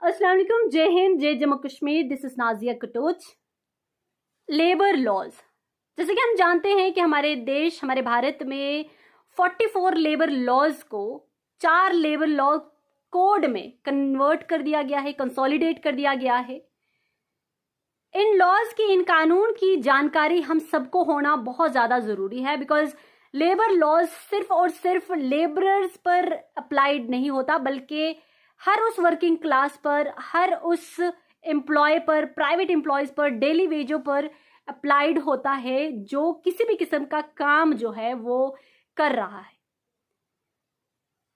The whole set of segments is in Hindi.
अस्सलाम वालेकुम, जय हिंद, जय Jammu Kashmir. This is Nazia Katoch. Labour laws, जैसे कि हम जानते हैं कि हमारे देश, हमारे भारत में 44 लेबर लॉज को 4 लेबर लॉ कोड में कन्वर्ट कर दिया गया है, कंसोलिडेट कर दिया गया है। इन लॉज की, इन कानून की जानकारी हम सबको होना बहुत ज़्यादा ज़रूरी है, बिकॉज लेबर लॉज सिर्फ और सिर्फ लेबरर्स पर अप्लाइड नहीं होता, बल्कि हर उस वर्किंग क्लास पर, हर उस एम्प्लॉय पर, प्राइवेट एम्प्लॉयज पर, डेली वेजों पर अप्लाइड होता है जो किसी भी किस्म का काम जो है वो कर रहा है।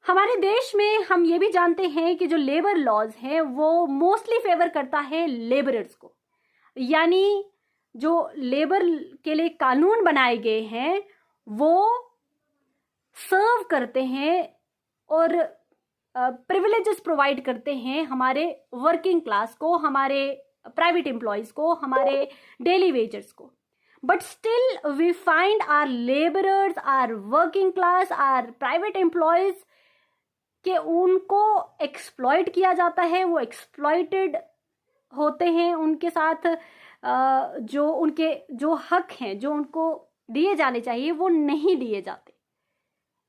हमारे देश में हम ये भी जानते हैं कि जो लेबर लॉज हैं वो मोस्टली फेवर करता है लेबरर्स को, यानी जो लेबर के लिए कानून बनाए गए हैं वो सर्व करते हैं और प्रिविलेजेस प्रोवाइड करते हैं हमारे वर्किंग क्लास को, हमारे प्राइवेट एम्प्लॉयज को, हमारे डेली वेजर्स को। But still we find our labourers, our working class, our private employees कि उनको एक्सप्लॉइट किया जाता है, वो एक्सप्लॉइटेड होते हैं, उनके साथ जो उनके जो हक हैं, जो उनको दिए जाने चाहिए, वो नहीं दिए जाते।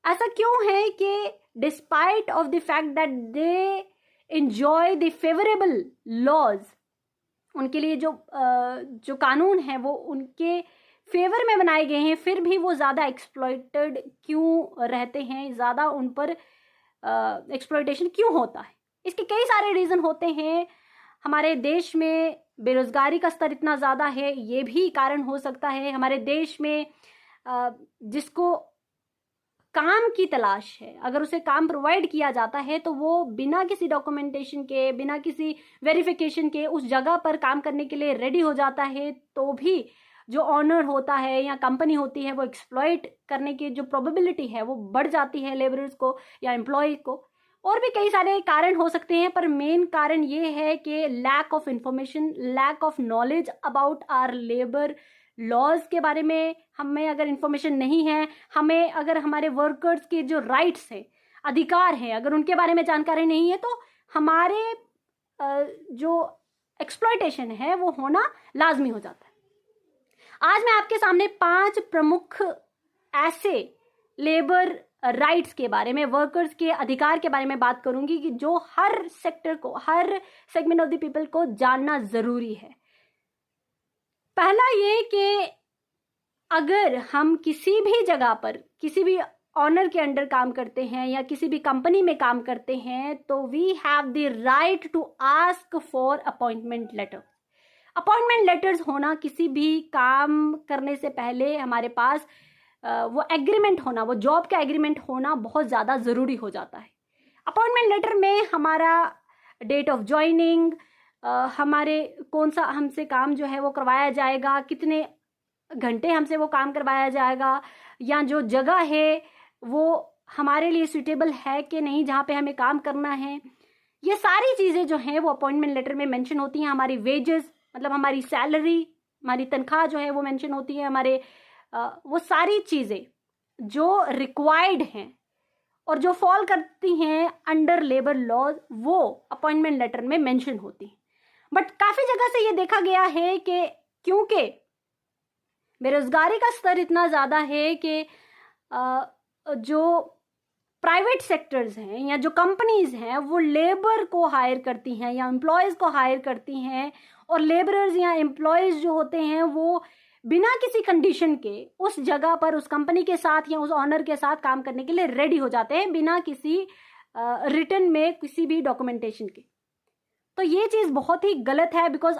ऐसा क्यों है कि despite of the fact that they enjoy the favourable laws, उनके लिए जो कानून है वो उनके फेवर में बनाए गए हैं, फिर भी वो ज़्यादा एक्सप्लॉइटेड क्यों रहते हैं, ज़्यादा उन पर एक्सप्लॉइटेशन क्यों होता है? इसके कई सारे रीज़न होते हैं। हमारे देश में बेरोजगारी का स्तर इतना ज़्यादा है, ये भी कारण हो सकता है। हमारे देश में जिसको काम की तलाश है, अगर उसे काम प्रोवाइड किया जाता है तो वो बिना किसी डॉक्यूमेंटेशन के, बिना किसी वेरिफिकेशन के उस जगह पर काम करने के लिए रेडी हो जाता है, तो भी जो ऑनर होता है या कंपनी होती है वो एक्सप्लॉइट करने की जो प्रोबेबिलिटी है वो बढ़ जाती है लेबरर्स को या एम्प्लॉय को। और भी कई सारे कारण हो सकते हैं, पर मेन कारण ये है कि lack of information, lack of knowledge about our labour laws के बारे में हमें अगर इंफॉर्मेशन नहीं है, हमें अगर हमारे वर्कर्स के जो राइट्स हैं, अधिकार हैं, अगर उनके बारे में जानकारी नहीं है, तो हमारे जो एक्सप्लॉयटेशन है वो होना लाजमी हो जाता है। आज मैं आपके सामने 5 प्रमुख ऐसे लेबर राइट्स के बारे में, वर्कर्स के अधिकार के बारे में बात करूंगी कि जो हर सेक्टर को, हर सेगमेंट ऑफ द पीपल को जानना जरूरी है। पहला ये कि अगर हम किसी भी जगह पर, किसी भी ऑनर के अंडर काम करते हैं या किसी भी कंपनी में काम करते हैं, तो we have the right to ask for appointment letter. Appointment letters होना, किसी भी काम करने से पहले हमारे पास वो एग्रीमेंट होना, वो जॉब का एग्रीमेंट होना बहुत ज़्यादा ज़रूरी हो जाता है। अपॉइंटमेंट लेटर में हमारा डेट ऑफ ज्वाइनिंग, हमारे कौन सा हमसे काम जो है वो करवाया जाएगा, कितने घंटे हमसे वो काम करवाया जाएगा, या जो जगह है वो हमारे लिए सूटेबल है कि नहीं जहाँ पे हमें काम करना है, ये सारी चीज़ें जो हैं वो अपॉइंटमेंट लेटर में मेंशन होती हैं। हमारी वेजेस, मतलब हमारी सैलरी, हमारी तनख्वाह जो है वो मेंशन होती है। हमारे वो सारी चीज़ें जो रिक्वायर्ड हैं और जो फॉल करती हैं अंडर लेबर लॉज, वो अपॉइंटमेंट लेटर में मेंशन होती हैं। बट काफ़ी जगह से ये देखा गया है कि क्योंकि बेरोजगारी का स्तर इतना ज़्यादा है कि जो प्राइवेट सेक्टर्स हैं या जो कंपनीज हैं वो लेबर को हायर करती हैं या एम्प्लॉयज़ को हायर करती हैं, और लेबरर्स या एम्प्लॉयज़ जो होते हैं वो बिना किसी कंडीशन के उस जगह पर, उस कंपनी के साथ या उस ऑनर के साथ काम करने के लिए रेडी हो जाते हैं, बिना किसी रिटन में, किसी भी डॉक्यूमेंटेशन के। तो ये चीज़ बहुत ही गलत है, because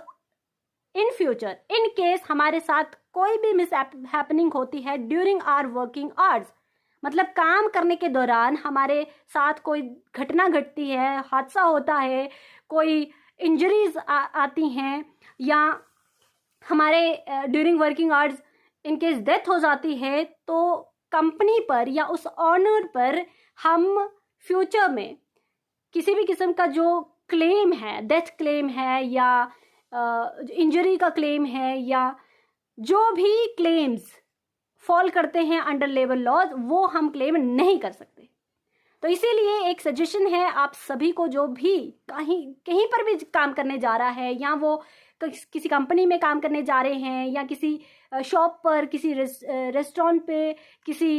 in future, in case हमारे साथ कोई भी मिस हैपनिंग होती है ड्यूरिंग आवर वर्किंग आवर्स, मतलब काम करने के दौरान हमारे साथ कोई घटना घटती है, हादसा होता है, कोई इंजरीज आती हैं, या हमारे during working hours in case death हो जाती है, तो कंपनी पर या उस ऑनर पर हम फ्यूचर में किसी भी किस्म का जो क्लेम है, डेथ क्लेम है या इंजरी का क्लेम है, या जो भी क्लेम्स फॉल करते हैं अंडर लेबर लॉज, वो हम क्लेम नहीं कर सकते। तो इसीलिए एक सजेशन है आप सभी को, जो भी कहीं पर भी काम करने जा रहा है, या वो किसी कंपनी में काम करने जा रहे हैं, या किसी शॉप पर, किसी रेस्टोरेंट पे, किसी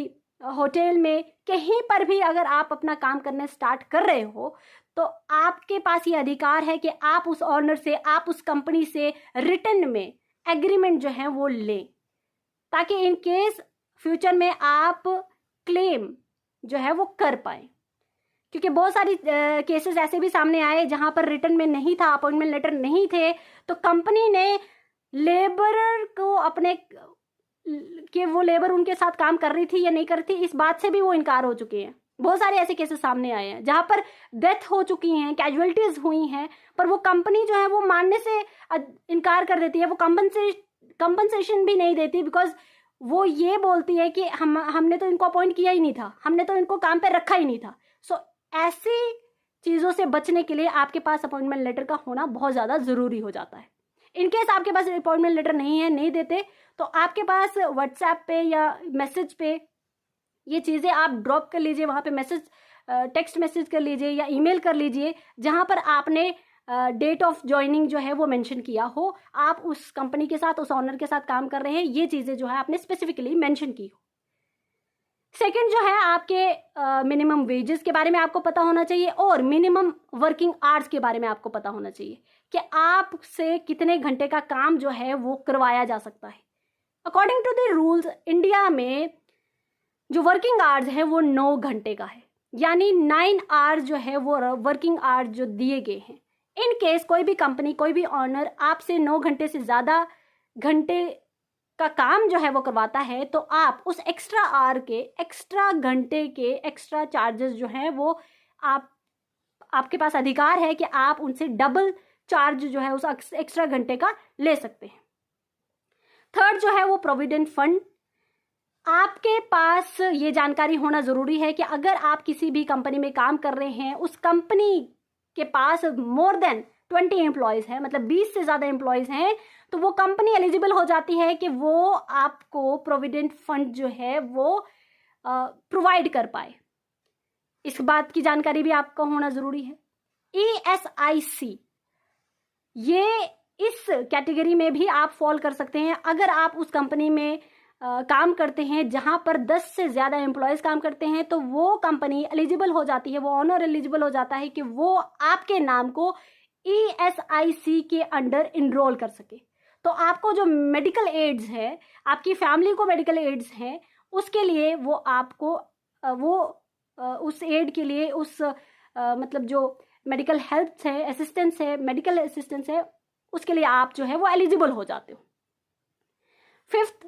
होटल में, कहीं पर भी अगर आप अपना काम करना स्टार्ट कर रहे हो, तो आपके पास ये अधिकार है कि आप उस ऑनर से, आप उस कंपनी से रिटर्न में एग्रीमेंट जो है वो लें, ताकि इन केस फ्यूचर में आप क्लेम जो है वो कर पाए। क्योंकि बहुत सारी केसेस ऐसे भी सामने आए जहां पर रिटर्न में नहीं था, अपॉइंटमेंट लेटर नहीं थे, तो कंपनी ने लेबरर को अपने कि वो लेबर उनके साथ काम कर रही थी या नहीं कर रही थी, इस बात से भी वो इनकार हो चुके हैं। बहुत सारे ऐसे केसेस सामने आए हैं जहां पर डेथ हो चुकी हैं, कैजुअलिटीज हुई हैं, पर वो कंपनी जो है वो मानने से इनकार कर देती है, वो कंपनसेशन भी नहीं देती, बिकॉज वो ये बोलती है कि हमने तो इनको अपॉइंट किया ही नहीं था, हमने तो इनको काम पे रखा ही नहीं था। सो ऐसी चीज़ों से बचने के लिए आपके पास अपॉइंटमेंट लेटर का होना बहुत ज़्यादा ज़रूरी हो जाता है। इनकेस आपके पास अपॉइंटमेंट लेटर नहीं है, नहीं देते, तो आपके पास व्हाट्सएप पे या मैसेज पे ये चीज़ें आप ड्रॉप कर लीजिए, वहाँ पे मैसेज, टेक्स्ट मैसेज कर लीजिए या ईमेल कर लीजिए, जहाँ पर आपने डेट ऑफ ज्वाइनिंग जो है वो मेंशन किया हो, आप उस कंपनी के साथ, उस ऑनर के साथ काम कर रहे हैं, ये चीज़ें जो है आपने स्पेसिफिकली मेंशन की हो। सेकंड जो है, आपके मिनिमम वेजेस के बारे में आपको पता होना चाहिए, और मिनिमम वर्किंग आवर्स के बारे में आपको पता होना चाहिए कि आपसे कितने घंटे का काम जो है वो करवाया जा सकता है। According to the rules, India में जो वर्किंग आवर्स है वो 9 घंटे का है, यानी 9 आवर्स जो है वो वर्किंग आवर्स जो दिए गए हैं। इन केस कोई भी कंपनी, कोई भी ऑनर आपसे 9 घंटे से ज़्यादा घंटे का काम जो है वो करवाता है, तो आप उस एक्स्ट्रा आवर के, एक्स्ट्रा घंटे के एक्स्ट्रा चार्जेस जो हैं वो आपके पास अधिकार है कि आप उनसे डबल चार्ज जो है उस एक्स्ट्रा घंटे का ले सकते हैं। थर्ड जो है वो प्रोविडेंट फंड। आपके पास ये जानकारी होना ज़रूरी है कि अगर आप किसी भी कंपनी में काम कर रहे हैं, उस कंपनी के पास मोर देन 20 एम्प्लॉयज़ हैं, मतलब 20 से ज़्यादा एम्प्लॉयज़ हैं, तो वो कंपनी एलिजिबल हो जाती है कि वो आपको प्रोविडेंट फंड जो है वो प्रोवाइड कर पाए। इस बात की जानकारी भी आपको होना ज़रूरी है। ESIC, ये इस कैटेगरी में भी आप फॉल कर सकते हैं अगर आप उस कंपनी में काम करते हैं जहां पर 10 से ज़्यादा एम्प्लॉयज़ काम करते हैं, तो वो कंपनी एलिजिबल हो जाती है, वो ऑनर एलिजिबल हो जाता है कि वो आपके नाम को ESIC के अंडर इनरोल कर सके। तो आपको जो मेडिकल एड्स है, आपकी फैमिली को मेडिकल एड्स हैं, उसके लिए वो आपको उस एड के लिए, उस मतलब जो मेडिकल हेल्थ है, असिस्टेंस है, मेडिकल असिस्टेंस है, उसके लिए आप जो है वो एलिजिबल हो जाते हो। फिफ्थ